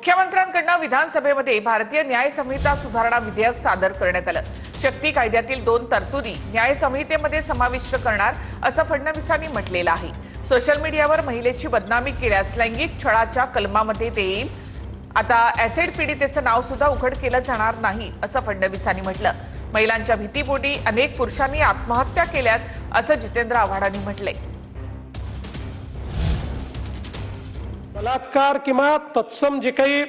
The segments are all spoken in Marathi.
मुख्यमंत्र्यांकडून विधानसभेमध्ये भारतीय न्याय संहिता सुधारणा विधेयक सादर करण्यात आलं। शक्ती कायद्यातील 2 तरतुदी न्याय संहितेमध्ये समाविष्ट करणार असं फडणवीसांनी म्हटलेलं आहे। सोशल मीडियावर महिलेची बदनामी केल्यास लैंगिक छळाच्या कलमामध्ये ते येईल। आता ऍसिड पीडितेचं नाव सुद्धा उघड केलं जाणार नाही असं फडणवीसांनी म्हटलं। महिलांच्या भीतीपोटी अनेक पुरुषांनी आत्महत्या केल्यात असं जितेंद्र आव्हाडांनी म्हटलंय। बलात्कार किंवा तत्सम जे काही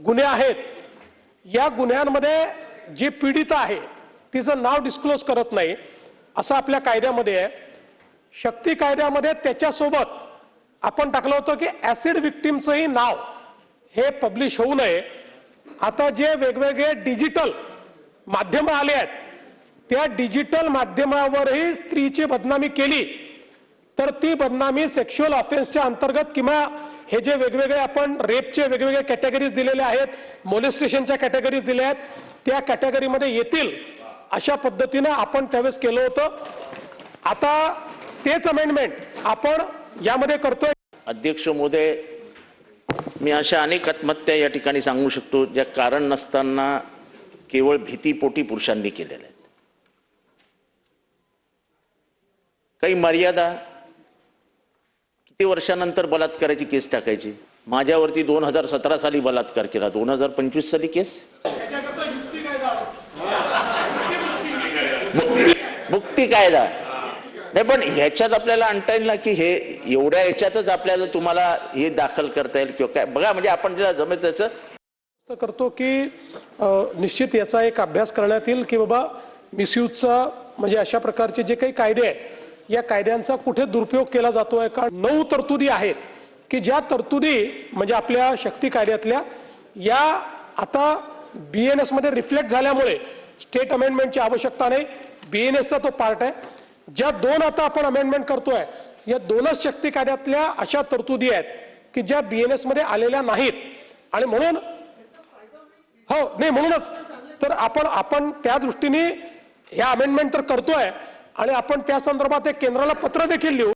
गुन्हे आहेत या गुन्ह्यांमध्ये जे पीडित आहे तिचं नाव डिस्क्लोज करत नाही असं आपल्या कायद्यामध्ये आहे। शक्ती कायद्यामध्ये त्याच्यासोबत आपण टाकलं होतं की ऍसिड विक्टिमचंही नाव हे पब्लिश होऊ नये। आता जे वेगवेगळे डिजिटल माध्यम आले आहेत त्या डिजिटल माध्यमावरही स्त्रीची बदनामी केली तर ती बदनामी सेक्शुअल ऑफेन्सच्या अंतर्गत किंवा हे जे वेगवेगळे आपण रेपचे वेगवेगळे कॅटेगरीज दिलेले आहेत, मोलेस्टेशनच्या कॅटेगरीज दिल्या आहेत त्या कॅटेगरीमध्ये येतील अशा पद्धतीने आपण त्यावेळेस केलं होतं। आता तेच अमेंडमेंट आपण यामध्ये करतोय। अध्यक्ष महोदय, मी अशा अनेक आत्महत्या या ठिकाणी सांगू शकतो ज्या कारण नसताना केवळ भीतीपोटी पुरुषांनी केलेल्या आहेत। काही मर्यादा किती वर्षानंतर बलात्काराची केस टाकायची? माझ्यावरती 2017 साली बलात्कार केला, 2025 साली केस। मुक्ती कायदा नाही, पण ह्याच्यात आपल्याला आणता येईल ना की हे एवढ्या ह्याच्यातच आपल्याला तुम्हाला हे दाखल करता येईल किंवा काय? बघा, म्हणजे आपण ज्याला जमेल त्याचं करतो की निश्चित याचा एक अभ्यास करण्यात येईल की बाबा मिसयूजचा म्हणजे अशा प्रकारचे जे काही कायदे आहेत या कायद्यांचा कुठे दुरुपयोग केला जातोय का। 9 तरतुदी आहेत की ज्या तरतुदी म्हणजे आपल्या शक्ती कायद्यातल्या या आता बीएनएस मध्ये रिफ्लेक्ट झाल्यामुळे स्टेट अमेंडमेंटची आवश्यकता नाही, बीएनएसचा तो पार्ट आहे। ज्या 2 आता आपण अमेंडमेंट करतोय या 2च शक्ती कायद्यातल्या अशा तरतुदी आहेत की ज्या बीएनएस मध्ये आलेल्या नाहीत आणि म्हणून हो नाही म्हणूनच तर आपण त्या दृष्टीने ह्या अमेंडमेंट तर करतोय आणि आपण त्या संदर्भात एक केंद्राला पत्र देखील लिहू।